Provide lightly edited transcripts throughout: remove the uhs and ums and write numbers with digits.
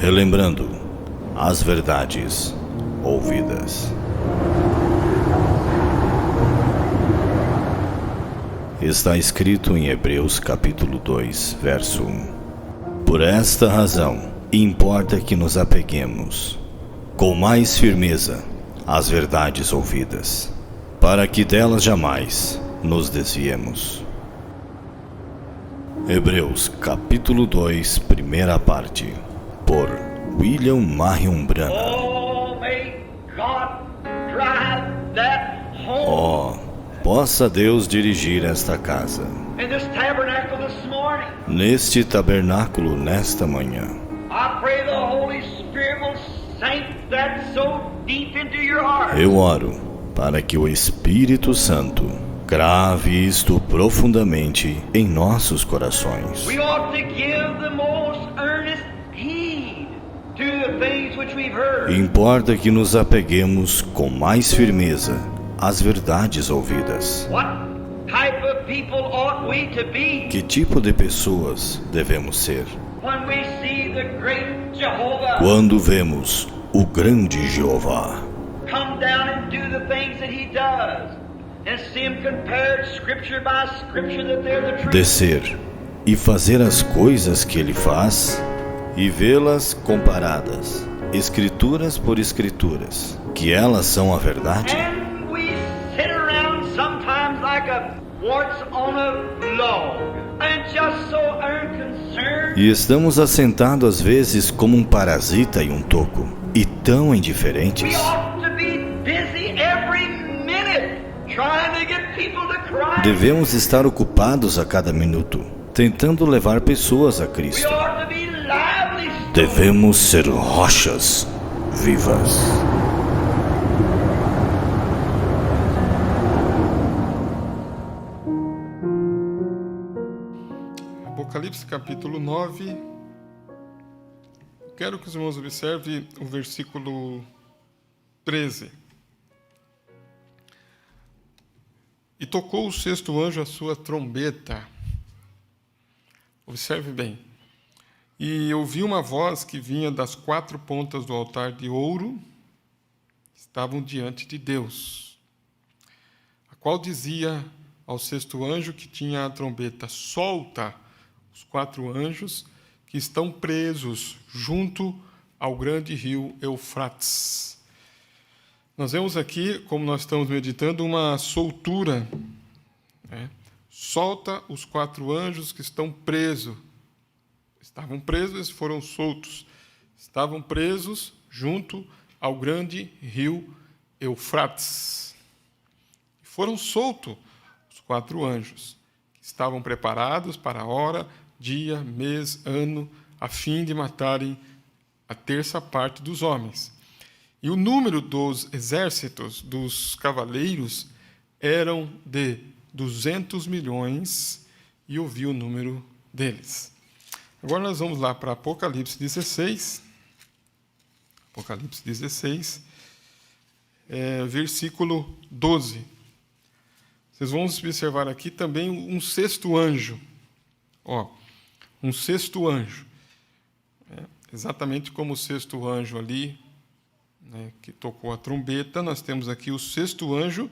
Relembrando as verdades ouvidas. Está escrito em Hebreus capítulo 2, verso 1. Por esta razão, importa que nos apeguemos com mais firmeza às verdades ouvidas, para que delas jamais nos desviemos. Hebreus capítulo 2, primeira parte, por William Marion Branham. Possa Deus dirigir esta casa, neste tabernáculo nesta manhã. Eu oro para que o Espírito Santo grave isto profundamente em nossos corações. Importa que nos apeguemos com mais firmeza às verdades ouvidas. Que tipo de pessoas devemos ser? Quando vemos o grande Jeová descer e fazer as coisas que ele faz e vê-las comparadas, escrituras por escrituras, que elas são a verdade? E estamos assentados às vezes como um parasita em um toco, e tão indiferentes. Devemos estar ocupados a cada minuto, tentando levar pessoas a Cristo. Devemos ser rochas vivas. Apocalipse capítulo 9. Quero que os irmãos observem o versículo 13. E tocou o sexto anjo a sua trombeta. Observe bem. E ouvi uma voz que vinha das quatro pontas do altar de ouro, que estavam diante de Deus, a qual dizia ao sexto anjo que tinha a trombeta: solta os quatro anjos que estão presos junto ao grande rio Eufrates. Nós vemos aqui, como nós estamos meditando, uma soltura. Solta os quatro anjos que estão presos. Estavam presos, eles foram soltos. Estavam presos junto ao grande rio Eufrates. Foram soltos os quatro anjos, que estavam preparados para a hora, dia, mês, ano, a fim de matarem a terça parte dos homens. E o número dos exércitos, dos cavaleiros, eram de 200 milhões, e eu vi o número deles. Agora nós vamos lá para Apocalipse 16. Apocalipse 16, versículo 12. Vocês vão observar aqui também um sexto anjo. Um sexto anjo. Exatamente como o sexto anjo ali, que tocou a trombeta, nós temos aqui o sexto anjo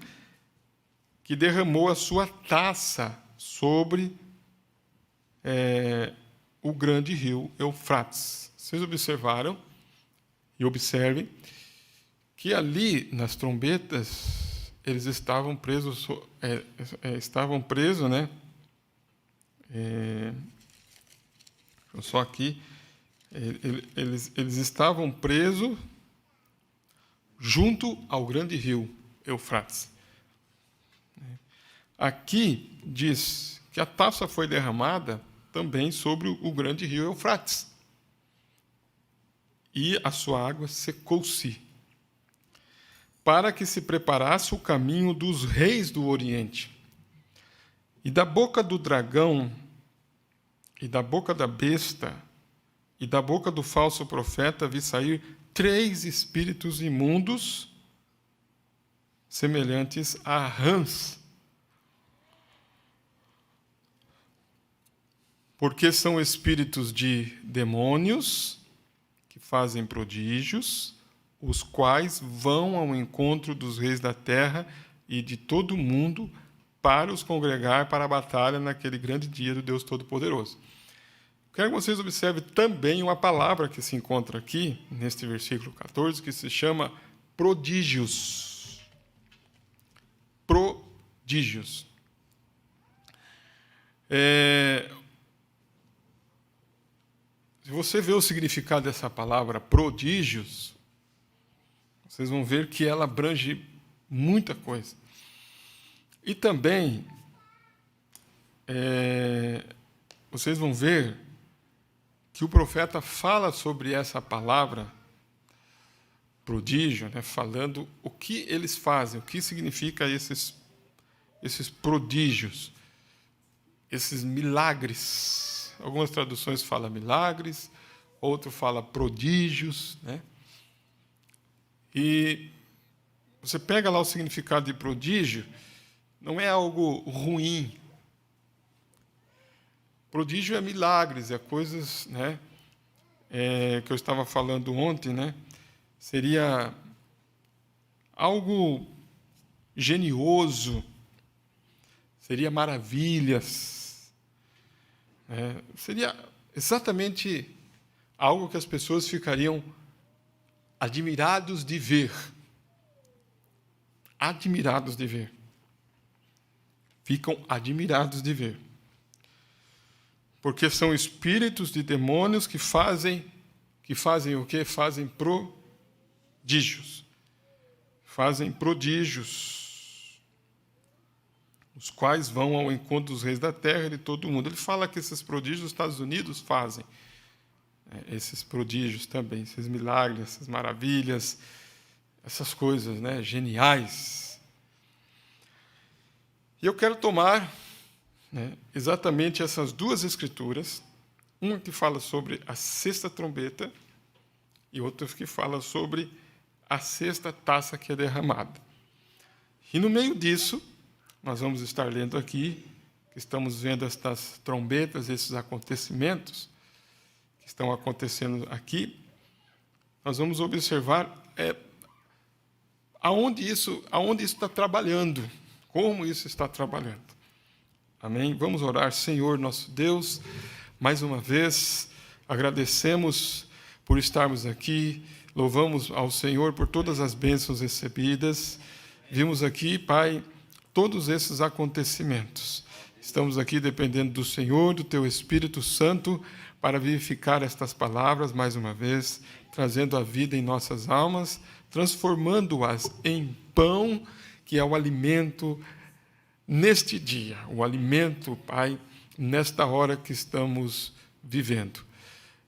que derramou a sua taça sobre o grande rio Eufrates. Vocês observaram, e observem, que ali nas trombetas eles estavam presos, só aqui, eles estavam presos junto ao grande rio Eufrates. Aqui diz que a taça foi derramada também sobre o grande rio Eufrates, e a sua água secou-se, para que se preparasse o caminho dos reis do Oriente. E da boca do dragão, e da boca da besta, e da boca do falso profeta vi sair 3 espíritos imundos, semelhantes a rãs. Porque são espíritos de demônios que que fazem prodígios, os quais vão ao encontro dos reis da terra e de todo o mundo para os congregar para a batalha naquele grande dia do Deus Todo-Poderoso. Quero que vocês observem também uma palavra que se encontra aqui, neste versículo 14, que se chama prodígios. Prodígios. Se você vê o significado dessa palavra prodígios, vocês vão ver que ela abrange muita coisa. E também, vocês vão ver que o profeta fala sobre essa palavra prodígio, né, falando o que eles fazem, o que significa esses prodígios, esses milagres. Algumas traduções falam milagres, outro fala prodígios, né? E você pega lá o significado de prodígio, não é algo ruim. Prodígio é milagres, é coisas, né, que eu estava falando ontem, né? Seria algo genioso, seria maravilhas, seria exatamente algo que as pessoas ficariam admirados de ver. Admirados de ver. Ficam admirados de ver. Porque são espíritos de demônios que fazem o quê? Fazem prodígios. Fazem prodígios, os quais vão ao encontro dos reis da terra e de todo o mundo. Ele fala que esses prodígios os Estados Unidos fazem. Esses prodígios também, esses milagres, essas maravilhas, essas coisas, né, geniais. E eu quero tomar, né, exatamente essas duas escrituras, uma que fala sobre a sexta trombeta e outra que fala sobre a sexta taça que é derramada. E no meio disso, nós vamos estar lendo aqui, que estamos vendo estas trombetas, esses acontecimentos que estão acontecendo aqui, nós vamos observar aonde isso está trabalhando, como isso está trabalhando. Amém? Vamos orar. Senhor, nosso Deus, mais uma vez, agradecemos por estarmos aqui, louvamos ao Senhor por todas as bênçãos recebidas. Vimos aqui, Pai, todos esses acontecimentos. Estamos aqui dependendo do Senhor, do Teu Espírito Santo, para vivificar estas palavras, mais uma vez, trazendo a vida em nossas almas, transformando-as em pão, que é o alimento neste dia, o alimento, Pai, nesta hora que estamos vivendo.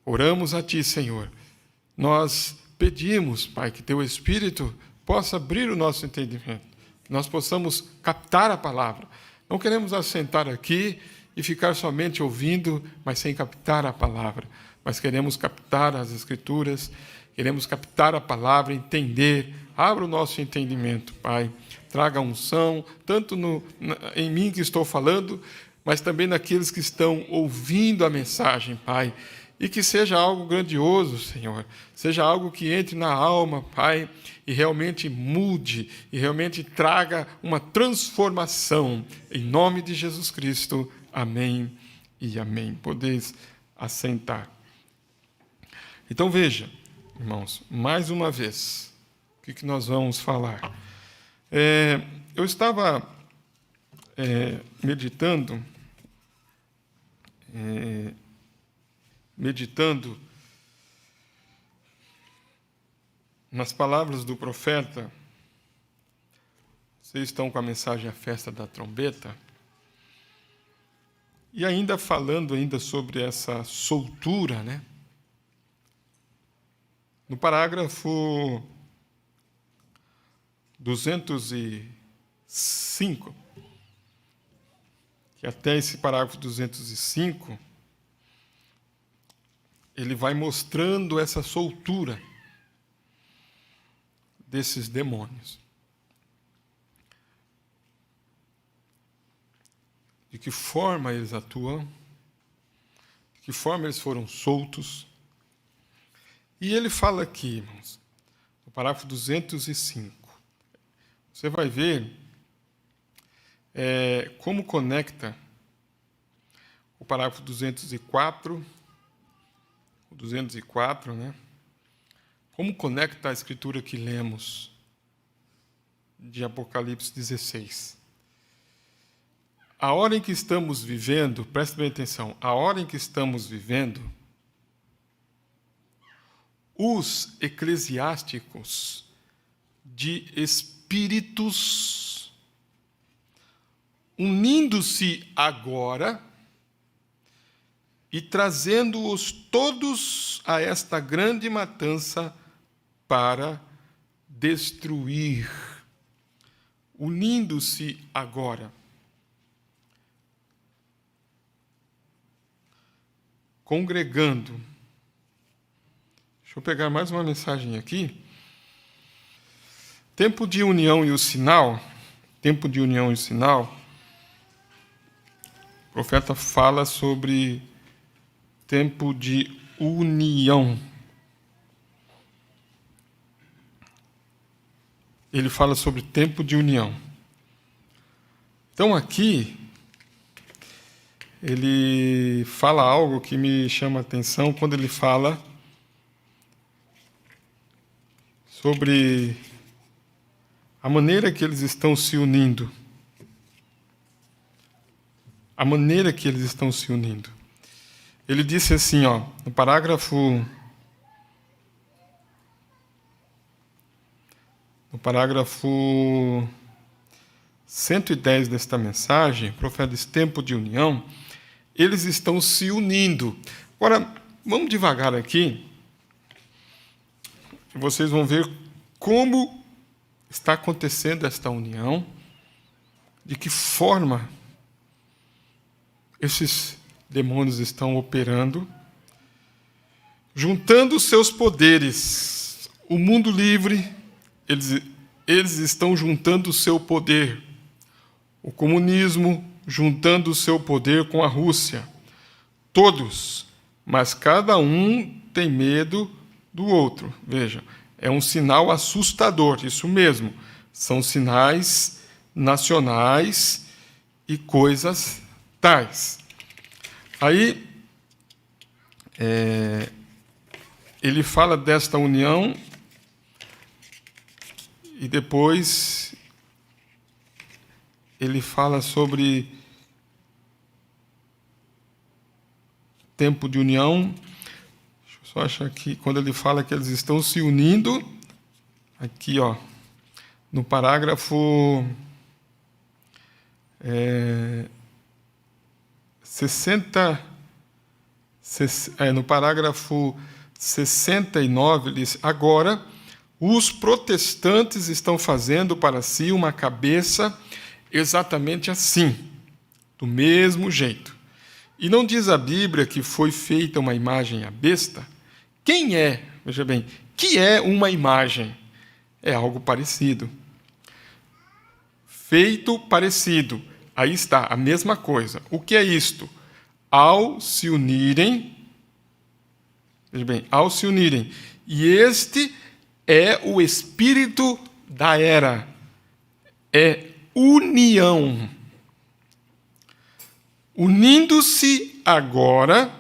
Oramos a Ti, Senhor. Nós pedimos, Pai, que Teu Espírito possa abrir o nosso entendimento, que nós possamos captar a palavra. Não queremos assentar aqui e ficar somente ouvindo, mas sem captar a palavra. Mas queremos captar as Escrituras, queremos captar a palavra, entender. Abra o nosso entendimento, Pai. Traga unção, tanto em mim que estou falando, mas também naqueles que estão ouvindo a mensagem, Pai. E que seja algo grandioso, Senhor. Seja algo que entre na alma, Pai, e realmente mude, e realmente traga uma transformação. Em nome de Jesus Cristo. Amém e amém. Podeis assentar. Então veja, irmãos, mais uma vez, o que nós vamos falar? Eu estava meditando nas palavras do profeta. Vocês estão com a mensagem A Festa da Trombeta. E ainda falando sobre essa soltura, né? No parágrafo 205, que até esse parágrafo 205, ele vai mostrando essa soltura desses demônios. De que forma eles atuam, de que forma eles foram soltos. E ele fala aqui, irmãos, no parágrafo 205. Você vai ver como conecta o parágrafo 204, né? Como conecta a escritura que lemos de Apocalipse 16. A hora em que estamos vivendo, preste bem atenção, a hora em que estamos vivendo, os eclesiásticos de espíritos, unindo-se agora e trazendo-os todos a esta grande matança para destruir, unindo-se agora. Congregando. Deixa eu pegar mais uma mensagem aqui. Tempo de união e o sinal. Tempo de união e o sinal. O profeta fala sobre tempo de união. Ele fala sobre tempo de união. Então aqui ele fala algo que me chama a atenção quando ele fala sobre a maneira que eles estão se unindo. A maneira que eles estão se unindo. Ele disse assim, no parágrafo 110 desta mensagem, o profeta diz tempo de união, eles estão se unindo. Agora, vamos devagar aqui, e vocês vão ver como está acontecendo esta união, de que forma esses demônios estão operando, juntando seus poderes. O mundo livre, eles estão juntando o seu poder. O comunismo juntando o seu poder com a Rússia. Todos, mas cada um tem medo do outro. Veja, é um sinal assustador, isso mesmo. São sinais nacionais e coisas tais. Aí, ele fala desta união e depois ele fala sobre tempo de união. Deixa eu só achar aqui, quando ele fala que eles estão se unindo, aqui, no parágrafo 69, ele diz, agora os protestantes estão fazendo para si uma cabeça exatamente assim, do mesmo jeito. E não diz a Bíblia que foi feita uma imagem à besta? Quem é? Veja bem, que é uma imagem? É algo parecido. Feito parecido. Aí está, a mesma coisa. O que é isto? Ao se unirem, veja bem, ao se unirem. E este é o espírito da era. É união. Unindo-se agora,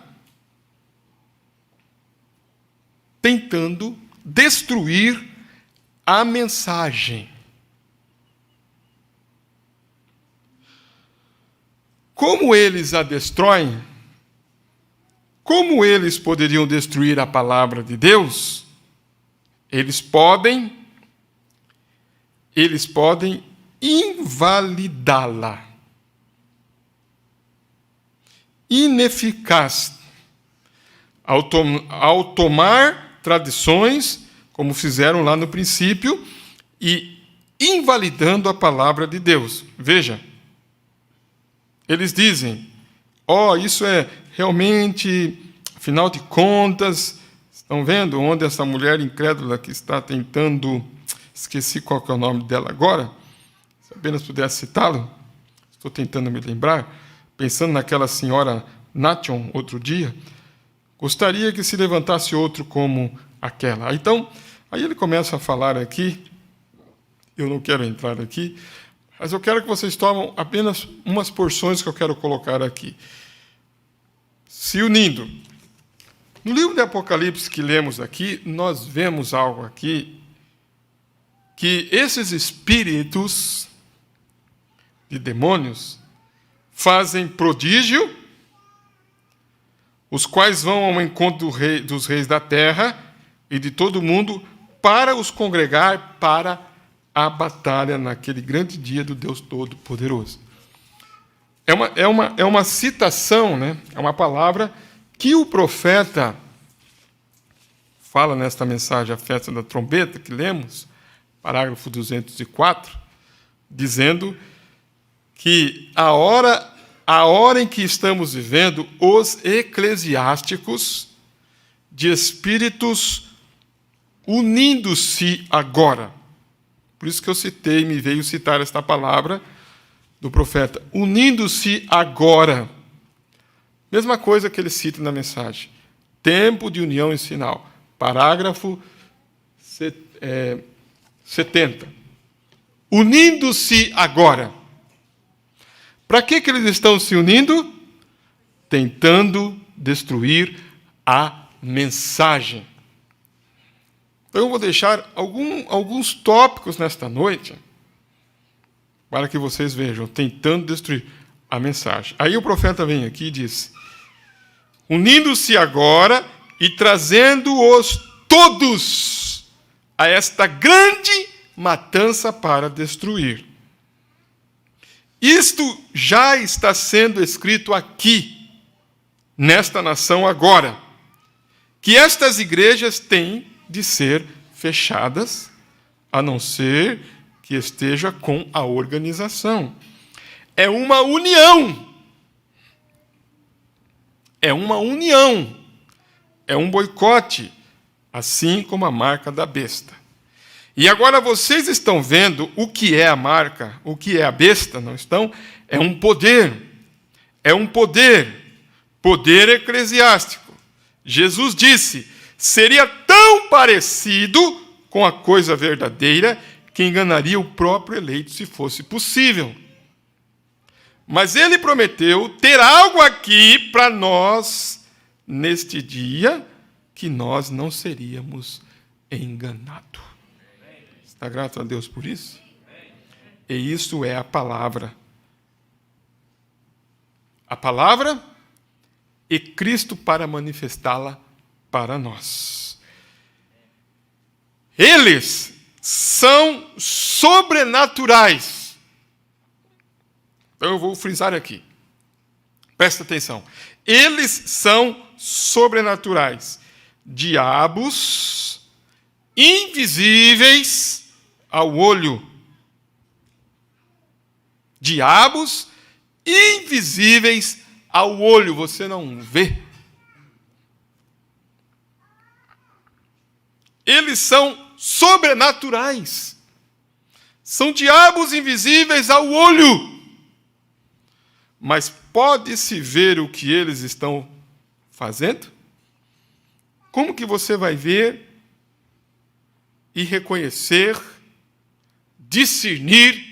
tentando destruir a mensagem. Como eles a destroem? Como eles poderiam destruir a palavra de Deus? Eles podem invalidá-la. Ineficaz. Ao tomar tradições, como fizeram lá no princípio, e invalidando a palavra de Deus. Veja, eles dizem, isso é realmente, afinal de contas, estão vendo onde essa mulher incrédula que está tentando, esqueci qual que é o nome dela agora, se apenas pudesse citá-lo, estou tentando me lembrar, pensando naquela senhora Nation outro dia, gostaria que se levantasse outro como aquela. Então, aí ele começa a falar aqui, eu não quero entrar aqui, mas eu quero que vocês tomem apenas umas porções que eu quero colocar aqui. Se unindo. No livro de Apocalipse que lemos aqui, nós vemos algo aqui, que esses espíritos de demônios fazem prodígio, os quais vão ao encontro dos reis da terra e de todo mundo para os congregar para a batalha naquele grande dia do Deus Todo-Poderoso. É uma citação, né? É uma palavra que o profeta fala nesta mensagem, a festa da trombeta, que lemos, parágrafo 204, dizendo que a hora em que estamos vivendo, os eclesiásticos de espíritos unindo-se agora. Por isso que eu citei, me veio citar esta palavra do profeta, unindo-se agora. Mesma coisa que ele cita na mensagem. Tempo de união e sinal. Parágrafo 70. Unindo-se agora. Para que eles estão se unindo? Tentando destruir a mensagem. Então eu vou deixar alguns tópicos nesta noite para que vocês vejam, tentando destruir a mensagem. Aí o profeta vem aqui e diz, unindo-se agora e trazendo-os todos a esta grande matança para destruir. Isto já está sendo escrito aqui, nesta nação agora, que estas igrejas têm de ser fechadas, a não ser que esteja com a organização. É uma união. É uma união. É um boicote, assim como a marca da besta. E agora vocês estão vendo o que é a marca, o que é a besta, não estão? É um poder. É um poder. Poder eclesiástico. Jesus disse, seria tão parecido com a coisa verdadeira que enganaria o próprio eleito se fosse possível. Mas ele prometeu ter algo aqui para nós, neste dia, que nós não seríamos enganados. Está grato a Deus por isso? E isso é a palavra. A palavra e Cristo para manifestá-la para nós. Eles são sobrenaturais. Então eu vou frisar aqui. Presta atenção. Eles são sobrenaturais. Diabos invisíveis ao olho. Diabos invisíveis ao olho. Você não vê. Eles são sobrenaturais. São diabos invisíveis ao olho. Mas pode-se ver o que eles estão fazendo? Como que você vai ver e reconhecer, discernir,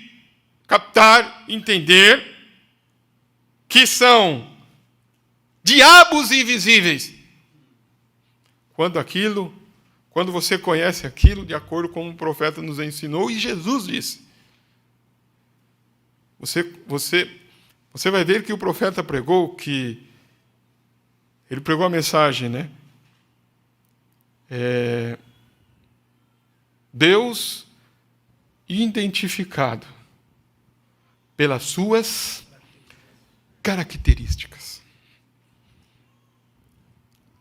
captar, entender que são diabos invisíveis? Quando você conhece aquilo de acordo com o profeta nos ensinou e Jesus disse. Você vai ver que o profeta pregou, ele pregou a mensagem, né? Deus identificado pelas suas características.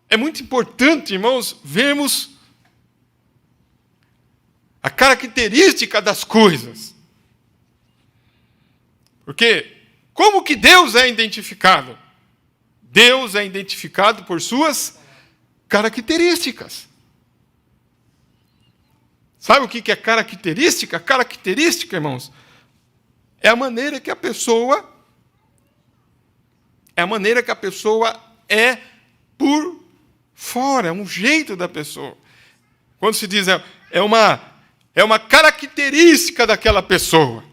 É muito importante, irmãos, vermos a característica das coisas. Porque como que Deus é identificado? Deus é identificado por suas características. Sabe o que é característica? Característica, irmãos, é a maneira que a pessoa é por fora, é um jeito da pessoa. Quando se diz é uma característica daquela pessoa.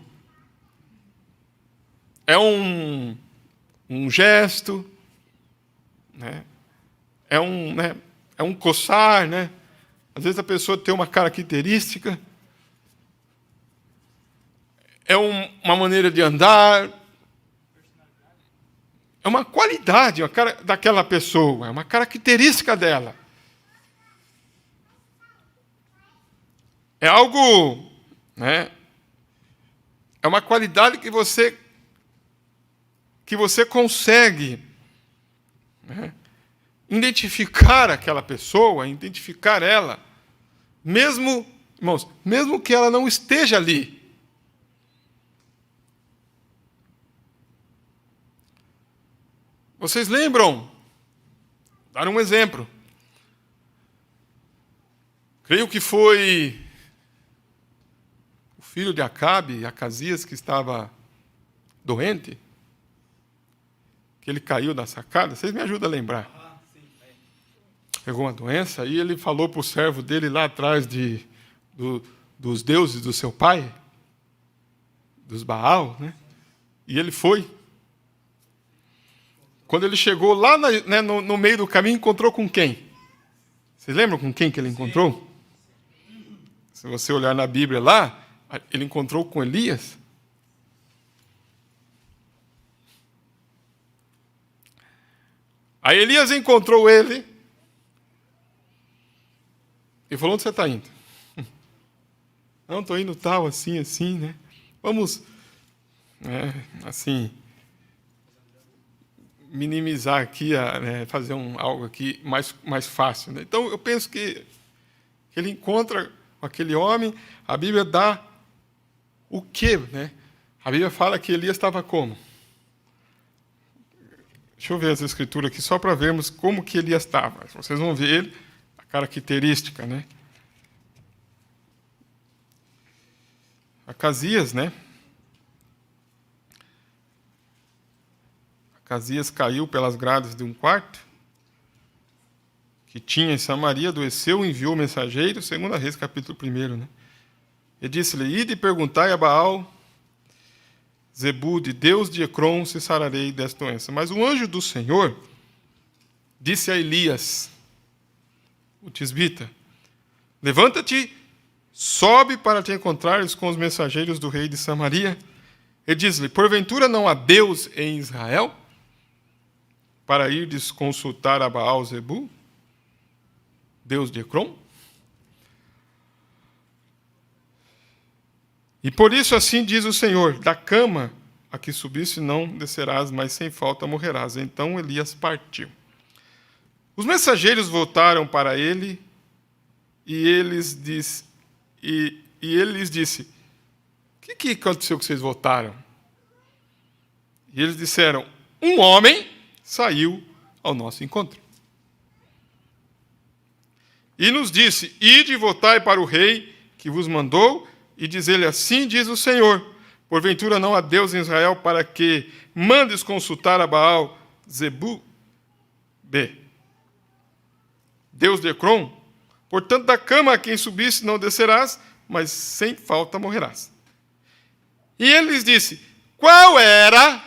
É um gesto, né? É um coçar, né? Às vezes a pessoa tem uma característica, é uma maneira de andar, é uma qualidade daquela pessoa, é uma característica dela. É algo, né? É uma qualidade que você consegue, né, identificar aquela pessoa, identificar ela, mesmo, irmãos, mesmo que ela não esteja ali. Vocês lembram? Vou dar um exemplo. Creio que foi o filho de Acabe, Acasias, que estava doente, que ele caiu da sacada. Vocês me ajudam a lembrar. Pegou uma doença e ele falou para o servo dele lá atrás dos deuses do seu pai, dos Baal, né? E ele foi. Quando ele chegou lá no meio do caminho, encontrou com quem? Vocês lembram com quem que ele encontrou? Se você olhar na Bíblia lá, ele encontrou com Elias. Aí Elias encontrou ele e falou: onde você está indo? Não, estou indo tal, assim, né? Vamos, assim, minimizar aqui, fazer algo aqui mais fácil. Né? Então, eu penso que ele encontra aquele homem, a Bíblia dá o quê? Né? A Bíblia fala que Elias estava como? Deixa eu ver as escrituras aqui, só para vermos como que Elias estava. Vocês vão ver ele, a característica, né? Acasias, né? Acasias caiu pelas grades de um quarto que tinha em Samaria, adoeceu e enviou mensageiros, 2 Reis, capítulo 1, né? E disse-lhe: ide e perguntai a Baal Zebu, de Deus de Ecrom, se sararei desta doença. Mas o anjo do Senhor disse a Elias, o tisbita: levanta-te, sobe para te encontrares com os mensageiros do rei de Samaria. E diz-lhe: porventura não há Deus em Israel, para irdes consultar a Baal Zebu, Deus de Ecrom? E por isso assim diz o Senhor: da cama a que subiste não descerás, mas sem falta morrerás. Então Elias partiu. Os mensageiros voltaram para ele e ele lhes disse: o que aconteceu que vocês voltaram? E eles disseram: um homem saiu ao nosso encontro e nos disse: ide e voltai para o rei que vos mandou, e diz-lhe: assim diz o Senhor: porventura não há Deus em Israel, para que mandes consultar a Baal Zebu, Deus de Ecrom? Portanto, da cama a quem subiste não descerás, mas sem falta morrerás. E ele lhes disse: qual era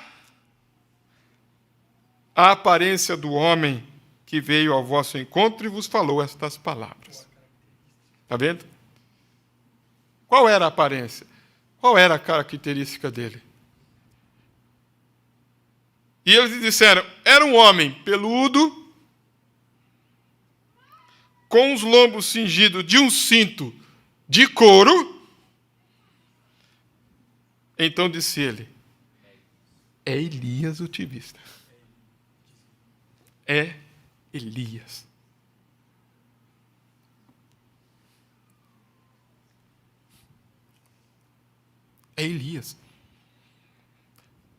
a aparência do homem que veio ao vosso encontro e vos falou estas palavras? Está vendo? Qual era a aparência? Qual era a característica dele? E eles disseram: era um homem peludo, com os lombos cingidos de um cinto de couro. Então disse ele: é Elias o tisbita. É Elias. É Elias.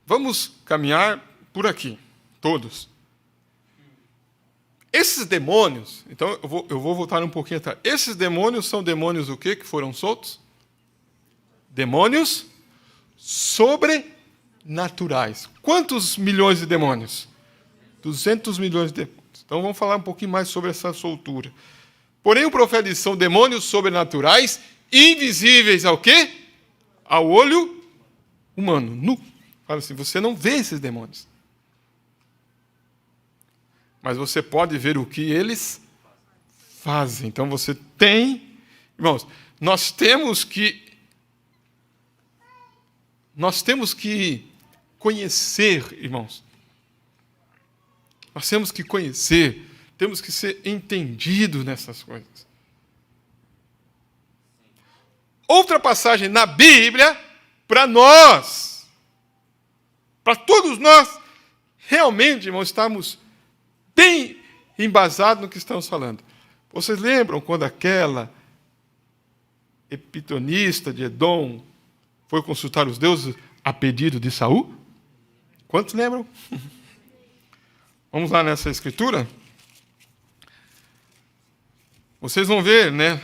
Vamos caminhar por aqui, todos. Esses demônios, então eu vou voltar um pouquinho atrás. Esses demônios são demônios o quê que foram soltos? Demônios sobrenaturais. Quantos milhões de demônios? 200 milhões de demônios. Então vamos falar um pouquinho mais sobre essa soltura. Porém, o profeta disse, são demônios sobrenaturais, invisíveis ao quê? Ao olho humano, nu. Fala assim, você não vê esses demônios. Mas você pode ver o que eles fazem. Então você tem... Irmãos, nós temos que conhecer, irmãos. Nós temos que conhecer, temos que ser entendidos nessas coisas. Outra passagem na Bíblia, para nós, para todos nós, realmente, irmãos, estamos bem embasados no que estamos falando. Vocês lembram quando aquela epitonista de Edom foi consultar os deuses a pedido de Saul? Quantos lembram? Vamos lá nessa escritura. Vocês vão ver, né,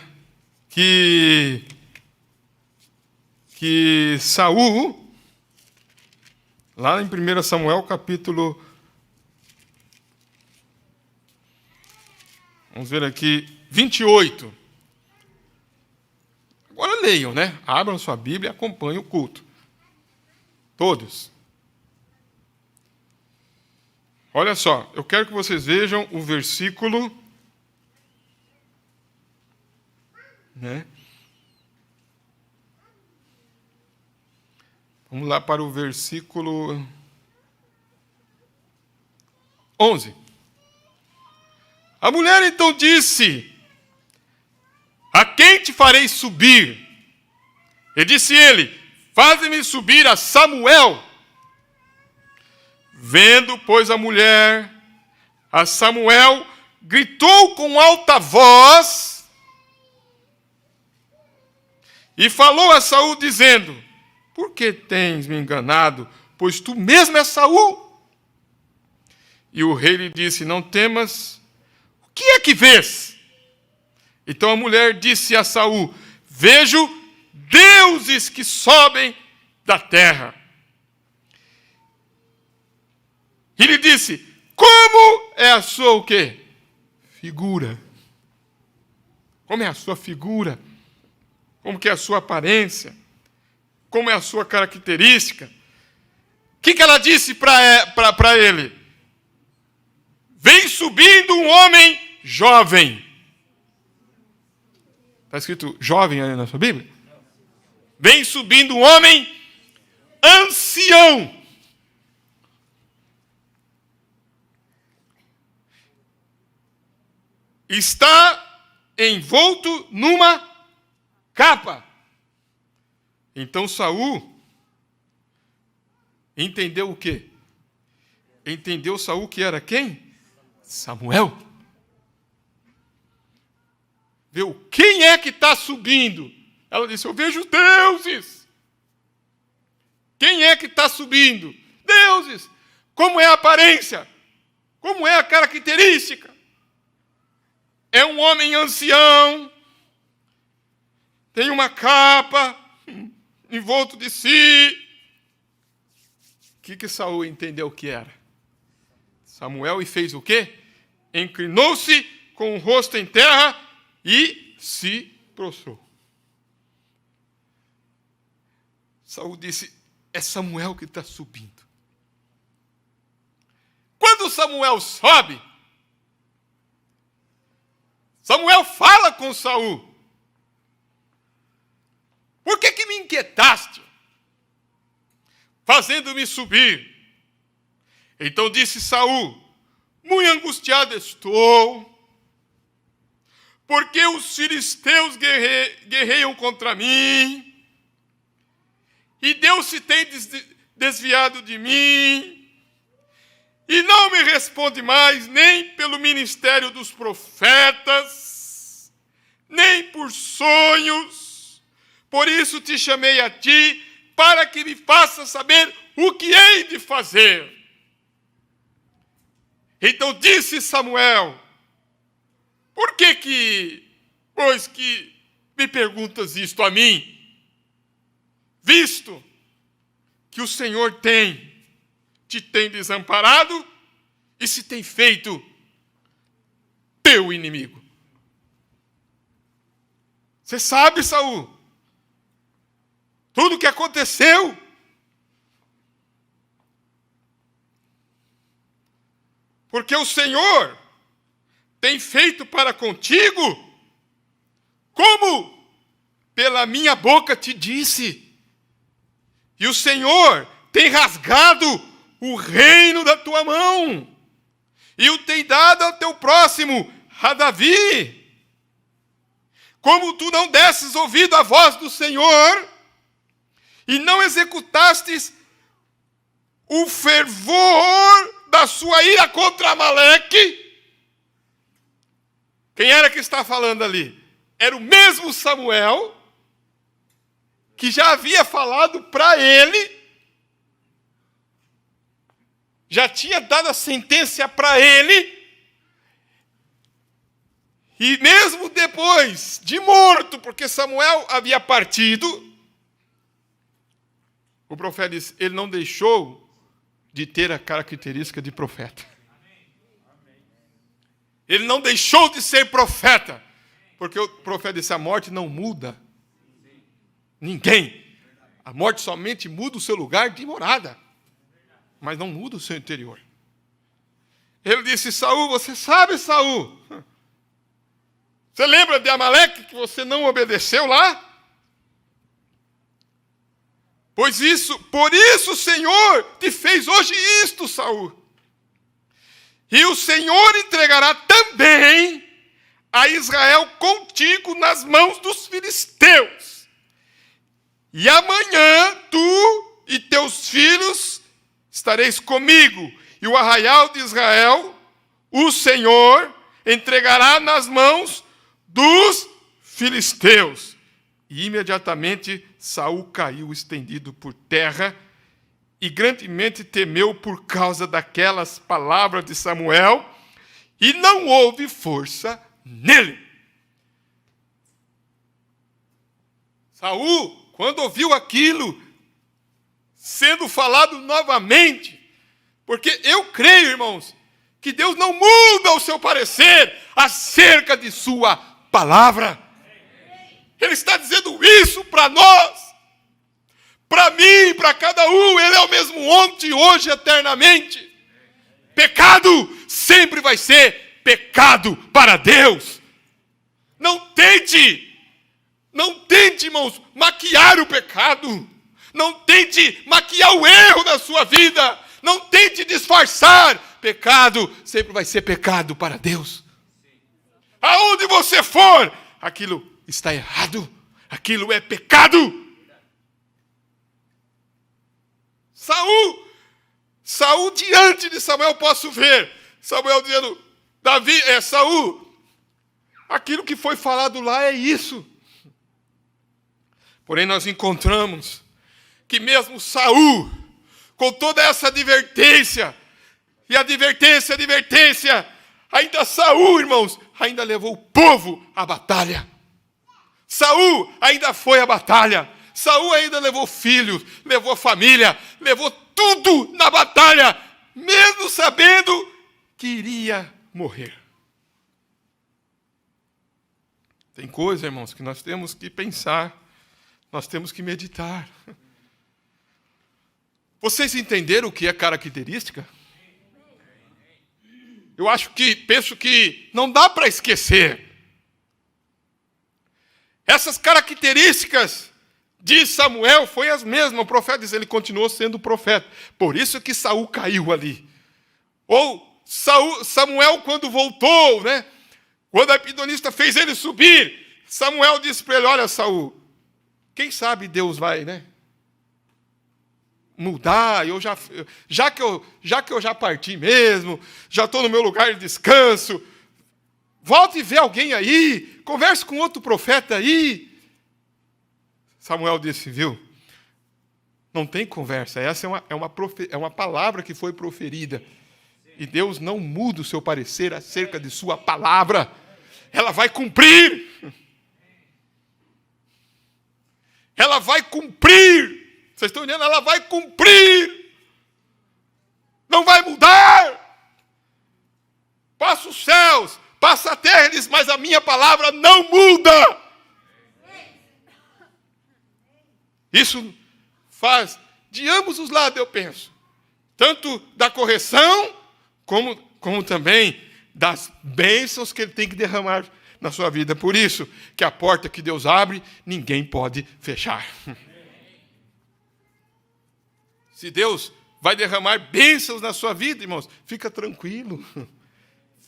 que Saul, lá em 1 Samuel, capítulo... Vamos ver aqui, 28. Agora leiam, né? Abram sua Bíblia e acompanhem o culto. Todos. Olha só, eu quero que vocês vejam o versículo, né? Vamos lá para o versículo 11. A mulher então disse, a quem te farei subir? E disse ele, faze-me subir a Samuel. Vendo, pois, a mulher a Samuel, gritou com alta voz e falou a Saul, dizendo, por que tens me enganado? Pois tu mesmo és Saul. E o rei lhe disse, não temas, o que é que vês? Então a mulher disse a Saul, vejo deuses que sobem da terra. E lhe disse, como é a sua o quê? Figura. Como é a sua figura? Como que é a sua aparência? Como é a sua característica? O que ela disse para ele? Vem subindo um homem jovem. Está escrito jovem aí na sua Bíblia? Vem subindo um homem ancião. Está envolto numa capa. Então Saul entendeu o quê? Entendeu Saul que era quem? Samuel. Viu? Quem é que está subindo? Ela disse, eu vejo deuses. Quem é que está subindo? Deuses. Como é a aparência? Como é a característica? É um homem ancião, tem uma capa envolto de si. O que Saul entendeu que era? Samuel e fez o quê? Inclinou-se com o rosto em terra e se prostrou. Saul disse, é Samuel que está subindo. Quando Samuel sobe, Samuel fala com Saul. Por que me inquietaste, fazendo-me subir? Então disse Saul, muito angustiado estou, porque os filisteus guerreiam contra mim, e Deus se tem desviado de mim, e não me responde mais, nem pelo ministério dos profetas, nem por sonhos. Por isso te chamei a ti, para que me faças saber o que hei de fazer. Então disse Samuel, por que, pois que me perguntas isto a mim? Visto que o Senhor te tem desamparado e se tem feito teu inimigo. Você sabe, Saul, tudo o que aconteceu. Porque o Senhor tem feito para contigo, como pela minha boca te disse. E o Senhor tem rasgado o reino da tua mão, e o tem dado ao teu próximo, a Davi. Como tu não desses ouvido à voz do Senhor, e não executastes o fervor da sua ira contra Amaleque. Quem era que está falando ali? Era o mesmo Samuel, que já havia falado para ele, já tinha dado a sentença para ele, e mesmo depois de morto, porque Samuel havia partido, o profeta disse, ele não deixou de ter a característica de profeta. Ele não deixou de ser profeta, porque o profeta disse, a morte não muda ninguém. A morte somente muda o seu lugar de morada, mas não muda o seu interior. Ele disse, Saul, você sabe, Saul, você lembra de Amaleque que você não obedeceu lá? Por isso o Senhor te fez hoje isto, Saul. E o Senhor entregará também a Israel contigo nas mãos dos filisteus. E amanhã tu e teus filhos estareis comigo. E o arraial de Israel, o Senhor, entregará nas mãos dos filisteus. E imediatamente Saul caiu estendido por terra e grandemente temeu por causa daquelas palavras de Samuel, e não houve força nele. Saul, quando ouviu aquilo sendo falado novamente, porque eu creio, irmãos, que Deus não muda o seu parecer acerca de sua palavra. Ele está dizendo isso para nós, para mim, para cada um. Ele é o mesmo ontem, hoje, eternamente. Pecado sempre vai ser pecado para Deus. Não tente, irmãos, maquiar o pecado. Não tente maquiar o erro da sua vida. Não tente disfarçar. Pecado sempre vai ser pecado para Deus. Aonde você for, aquilo está errado. Aquilo é pecado. Saul diante de Samuel, posso ver Samuel dizendo, Saul, aquilo que foi falado lá é isso. Porém nós encontramos que mesmo Saul, com toda essa advertência, ainda Saul, irmãos, ainda levou o povo à batalha. Saul ainda foi à batalha. Saul ainda levou filhos, levou família, levou tudo na batalha, mesmo sabendo que iria morrer. Tem coisa, irmãos, que nós temos que pensar, nós temos que meditar. Vocês entenderam o que é característica? Penso que não dá para esquecer. Essas características de Samuel foi as mesmas. O profeta diz, ele continuou sendo profeta. Por isso que Saul caiu ali. Ou Samuel, quando voltou, né? Quando a epidonista fez ele subir, Samuel disse para ele, olha, Saul, quem sabe Deus vai, né? Mudar, já que eu já parti mesmo, já estou no meu lugar de descanso, volte e vê alguém aí, converse com outro profeta aí. Samuel disse, viu, não tem conversa, essa é uma palavra que foi proferida, e Deus não muda o seu parecer acerca de sua palavra, ela vai cumprir, ela vai cumprir. Vocês estão entendendo? Ela vai cumprir. Não vai mudar. Passa os céus, passa a terra, mas a minha palavra não muda. Isso faz de ambos os lados, eu penso. Tanto da correção, como também das bênçãos que ele tem que derramar na sua vida. Por isso que a porta que Deus abre, ninguém pode fechar. Se Deus vai derramar bênçãos na sua vida, irmãos, fica tranquilo.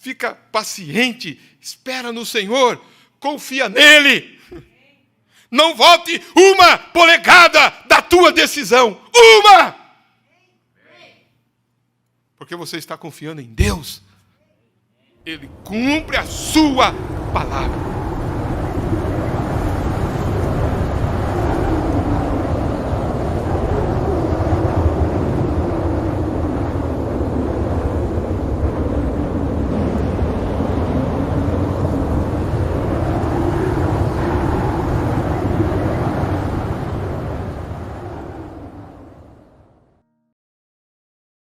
Fica paciente, espera no Senhor, confia nele. Não volte uma polegada da tua decisão. Uma! Porque você está confiando em Deus. Ele cumpre a sua palavra.